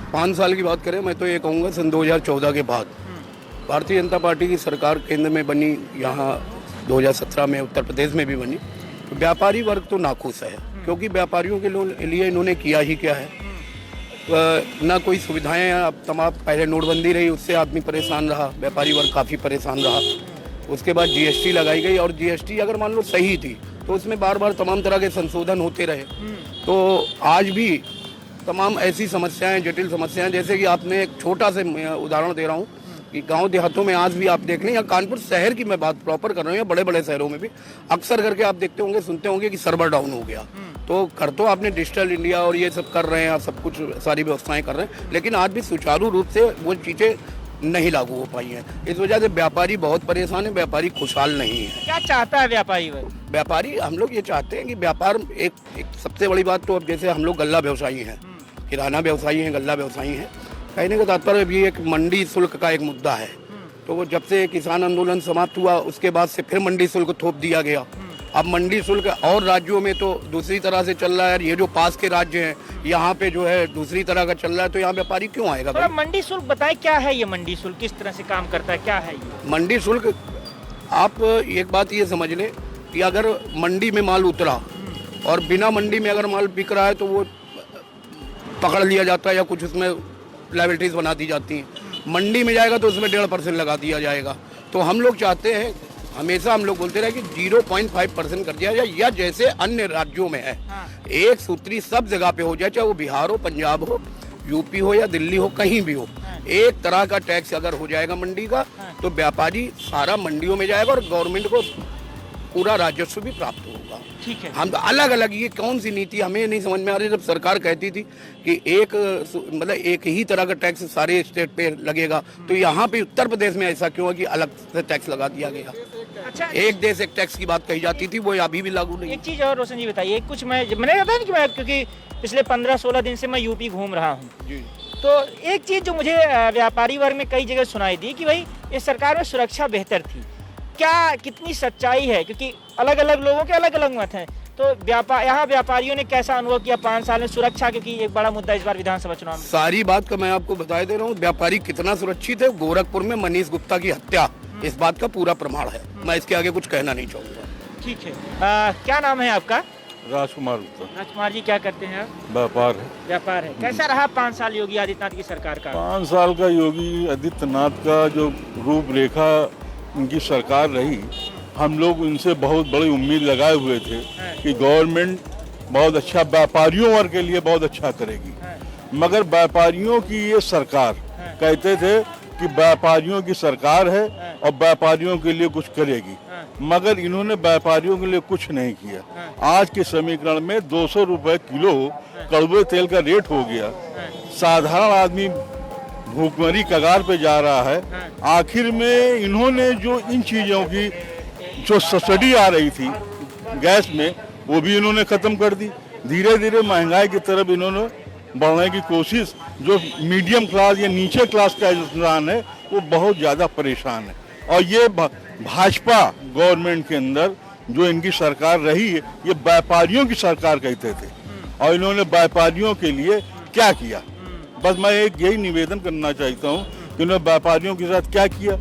5 साल की बात करें, मैं तो ये कहूँगा सन 2014 के बाद भारतीय जनता पार्टी की सरकार केंद्र में बनी, यहाँ 2017 में उत्तर प्रदेश में भी बनी। तो व्यापारी वर्ग तो नाखुश है, क्योंकि व्यापारियों के लिए इन्होंने किया ही क्या है। ना कोई सुविधाएं हैं। अब तमाम पहले नोटबंदी रही, उससे आदमी परेशान रहा, व्यापारी वर्ग काफ़ी परेशान रहा। उसके बाद जीएसटी लगाई गई, और जीएसटी अगर मान लो सही थी तो उसमें बार बार तमाम तरह के संशोधन होते रहे। तो आज भी तमाम ऐसी समस्याएं, जटिल समस्याएं, जैसे कि आपने एक छोटा से उदाहरण दे रहा हूँ कि गांव देहातों में आज भी आप देख लें, या कानपुर शहर की मैं बात प्रॉपर कर रहा हूँ, या बड़े बड़े शहरों में भी अक्सर करके आप देखते होंगे, सुनते होंगे कि सर्वर डाउन हो गया। तो कर तो आपने डिजिटल इंडिया और ये सब कर रहे हैं, आप सब कुछ सारी व्यवस्थाएं कर रहे हैं, लेकिन आज भी सुचारू रूप से वो चीज़ें नहीं लागू हो पाई हैं। इस वजह से व्यापारी बहुत परेशान है, व्यापारी खुशहाल नहीं है। क्या चाहता है व्यापारी वर्ग? व्यापारी, हम लोग ये चाहते हैं कि व्यापार एक सबसे बड़ी बात, तो अब जैसे हम लोग गल्ला व्यवसायी हैं, किराना व्यवसायी हैं, गल्ला व्यवसायी हैं, कहने का तात्पर्य भी एक मंडी शुल्क का एक मुद्दा है। तो वो जब से किसान आंदोलन समाप्त हुआ, उसके बाद से फिर मंडी शुल्क थोप दिया गया। अब मंडी शुल्क और राज्यों में तो दूसरी तरह से चल रहा है, ये जो पास के राज्य हैं यहाँ पे जो है दूसरी तरह का चल रहा है, तो यहाँ व्यापारी क्यों आएगा भाई? मंडी शुल्क बताएं, क्या है ये मंडी शुल्क, किस तरह से काम करता है, क्या है ये मंडी शुल्क? आप एक बात ये समझ लें कि अगर मंडी में माल उतरा और बिना मंडी में अगर माल बिक रहा है तो वो पकड़ लिया जाता है, या कुछ उसमें लाइबिलिटीज बना दी जाती हैं। मंडी में जाएगा तो उसमें 1.5% लगा दिया जाएगा। तो हम लोग चाहते हैं, हमेशा हम लोग बोलते रहे कि 0.5% कर दिया जाए, या जैसे अन्य राज्यों में है, एक सूत्री सब जगह पे हो जाए, चाहे वो बिहार हो, पंजाब हो, यूपी हो या दिल्ली हो, कहीं भी हो। एक तरह का टैक्स अगर हो जाएगा मंडी का, तो व्यापारी सारा मंडियों में जाएगा और गवर्नमेंट को पूरा राजस्व भी प्राप्त होगा। ठीक है। हम तो अलग अलग, ये कौन सी नीति हमें नहीं समझ में आ रही। जब सरकार कहती थी कि एक ही तरह का टैक्स सारे स्टेट पे लगेगा, तो यहाँ पे उत्तर प्रदेश में ऐसा क्यों है कि अलग से टैक्स लगा दिया गया? अच्छा, एक देश एक टैक्स की बात कही जाती थी, वो अभी भी लागू नहीं। एक चीज और रोशन जी बताइए, कुछ मैंने बताया कि मैं, क्योंकि पिछले 15-16 दिन से मैं यूपी घूम रहा हूँ, तो एक चीज जो मुझे व्यापारी वर्ग में कई जगह सुनाई दी कि भाई इस सरकार में सुरक्षा बेहतर थी। क्या कितनी सच्चाई है? क्योंकि अलग अलग लोगों के अलग अलग मत हैं। तो यहाँ व्यापारियों ने कैसा अनुभव किया 5 साल में सुरक्षा, क्योंकि एक बड़ा मुद्दा इस बार विधानसभा चुनाव में। सारी बात का मैं आपको बता दे रहा हूँ, व्यापारी कितना सुरक्षित है। गोरखपुर में मनीष गुप्ता की हत्या इस बात का पूरा प्रमाण है। मैं इसके आगे कुछ कहना नहीं चाहूँगा। ठीक है। क्या नाम है आपका? राजकुमार गुप्ता। राजकुमार जी, क्या करते हैं आप? व्यापार है। व्यापार है। कैसा रहा 5 साल योगी आदित्यनाथ की सरकार का? 5 साल का योगी आदित्यनाथ का जो रूपरेखा उनकी सरकार रही, हम लोग उनसे बहुत बड़ी उम्मीद लगाए हुए थे कि गवर्नमेंट बहुत अच्छा व्यापारियों वर्ग के लिए बहुत अच्छा करेगी। मगर व्यापारियों की ये सरकार कहते थे कि व्यापारियों की सरकार है और व्यापारियों के लिए कुछ करेगी, मगर इन्होंने व्यापारियों के लिए कुछ नहीं किया। आज के समीकरण में 200 रुपए किलो कड़वे तेल का रेट हो गया। साधारण आदमी भूखमरी कगार पे जा रहा है। आखिर में इन्होंने जो इन चीज़ों की जो सब्सिडी आ रही थी गैस में, वो भी इन्होंने ख़त्म कर दी। धीरे धीरे महंगाई की तरफ इन्होंने बढ़ने की कोशिश, जो मीडियम क्लास या नीचे क्लास का इंसान है वो बहुत ज़्यादा परेशान है। और ये भाजपा गवर्नमेंट के अंदर जो इनकी सरकार रही है, ये व्यापारियों की सरकार कहते थे, और इन्होंने व्यापारियों के लिए क्या किया? बस मैं एक यही निवेदन करना चाहता हूँ कि उन्होंने व्यापारियों के साथ क्या किया।